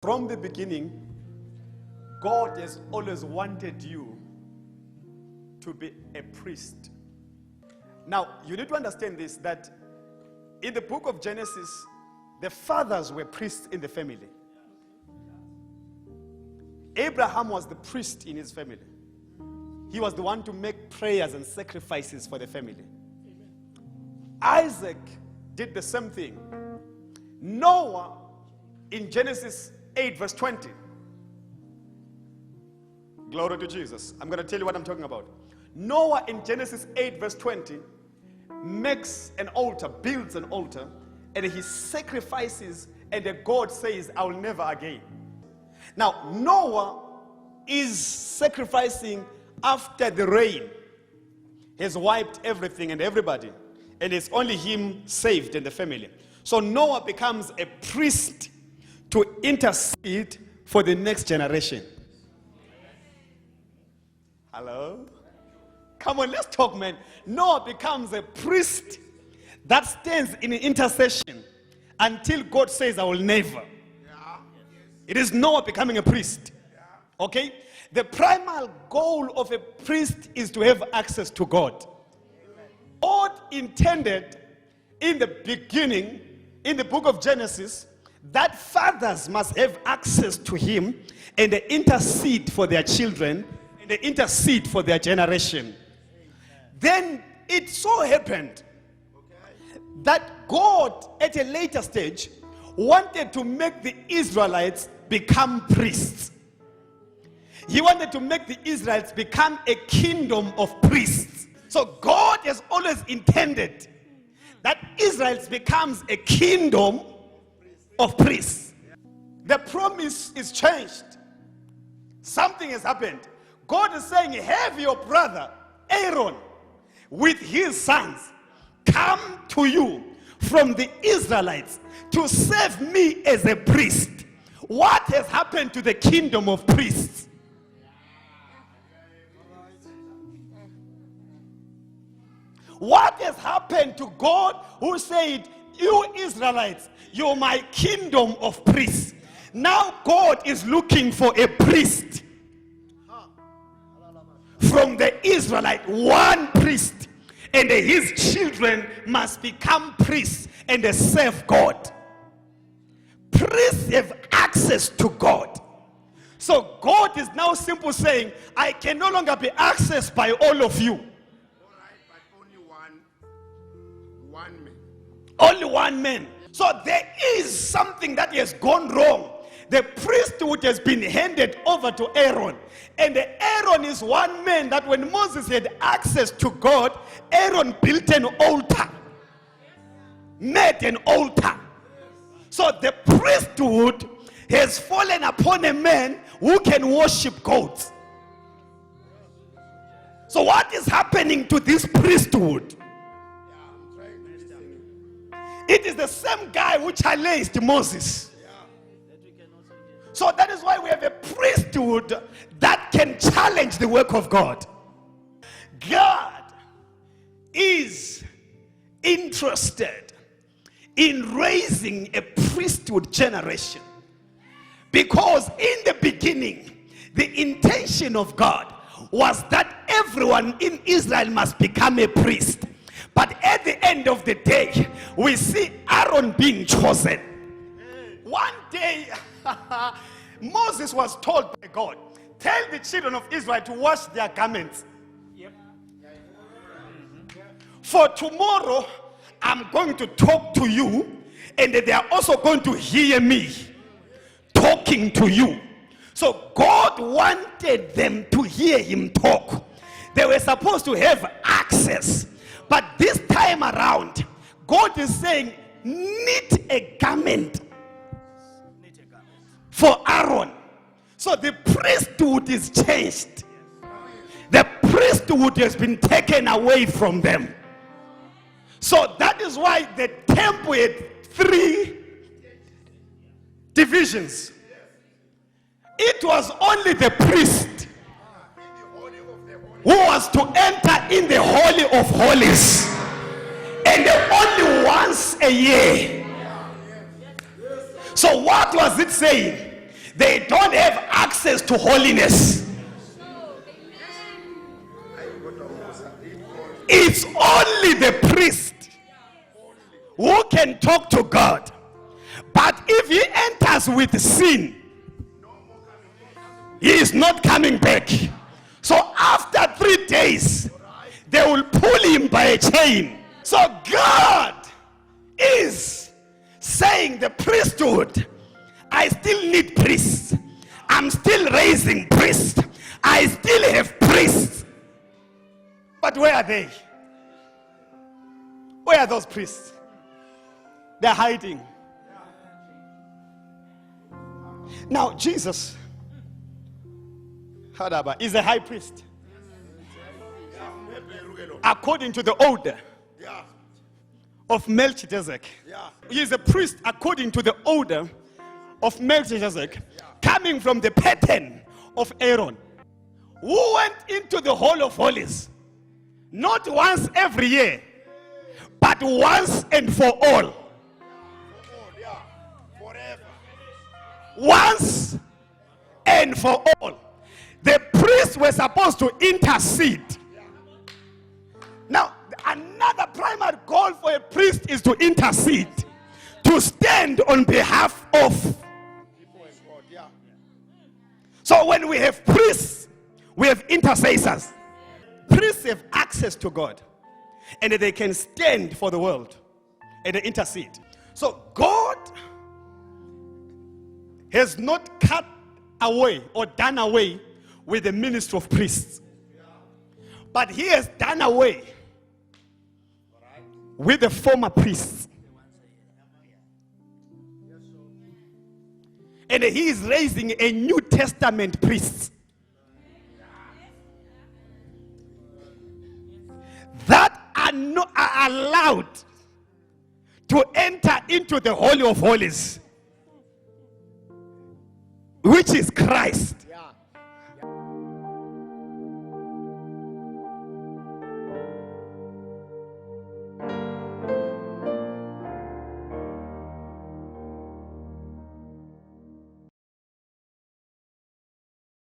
From the beginning, God has always wanted you to be a priest. Now, you need to understand this, that in the book of Genesis, the fathers were priests in the family. Abraham was the priest in his family. He was the one to make prayers and sacrifices for the family. Isaac did the same thing. Noah, in Genesis 8 verse 20. Glory to Jesus. I'm going to tell you what I'm talking about. Noah in Genesis 8 verse 20 makes an altar, builds an altar, and he sacrifices, and the God says, I will never again. Now, Noah is sacrificing after the rain has wiped everything and everybody, and it's only him saved in the family. So Noah becomes a priest to intercede for the next generation. Hello? Come on, let's talk, man. Noah becomes a priest that stands in intercession until God says, I will never. It is Noah becoming a priest. Okay? The primal goal of a priest is to have access to God. God intended in the beginning, in the book of Genesis, that fathers must have access to him, and they intercede for their children, and they intercede for their generation. Then it so happened that God, at a later stage, wanted to make the Israelites become priests. He wanted to make the Israelites become a kingdom of priests. So God has always intended that Israel becomes a kingdom of priests. The promise is changed. Something has happened. God is saying, have your brother Aaron with his sons come to you from the Israelites to serve me as a priest. What has happened to the kingdom of priests? What has happened to God who said, you Israelites, you're my kingdom of priests? Now God is looking for a priest from the Israelite, one priest, and his children must become priests and they serve God. Priests have access to God. So God is now simply saying, I can no longer be accessed by all of you. Only one man. So there is something that has gone wrong. The priesthood has been handed over to Aaron. And Aaron is one man that when Moses had access to God, Aaron built an altar. Made an altar. So the priesthood has fallen upon a man who can worship gods. So what is happening to this priesthood? It is the same guy who challenged Moses. So that is why we have a priesthood that can challenge the work of God. God is interested in raising a priesthood generation. Because in the beginning, the intention of God was that everyone in Israel must become a priest. But at the end of the day, we see Aaron being chosen. One day, Moses was told by God, tell the children of Israel to wash their garments. For tomorrow, I'm going to talk to you, and they are also going to hear me talking to you. So God wanted them to hear him talk. They were supposed to have access. But this time around, God is saying, knit a garment for Aaron. So the priesthood is changed. The priesthood has been taken away from them. So that is why the temple had 3 divisions. It was only the priest who was to enter in the Holy of Holies, and only once a year. So what was it saying? they don't have access to holiness. It's only the priest who can talk to God. But if he enters with sin, he is not coming back. So after 3 days, they will pull him by a chain. So God is saying the priesthood, I still need priests. I'm still raising priests. I still have priests. But where are they? Where are those priests? They're hiding. Now, Jesus is a high priest. According to the order of Melchizedek. He is a priest according to the order of Melchizedek, coming from the pattern of Aaron, who went into the Hall of Holies not once every year, but once and for all. Once and for all. The priests were supposed to intercede. Now, another primary goal for a priest is to intercede, to stand on behalf of. So when we have priests, we have intercessors. Priests have access to God, and they can stand for the world and they intercede. So God has not cut away or done away with the ministry of priests, but he has done away with the former priests, and he is raising a New Testament priest that are allowed to enter into the Holy of Holies, which is Christ.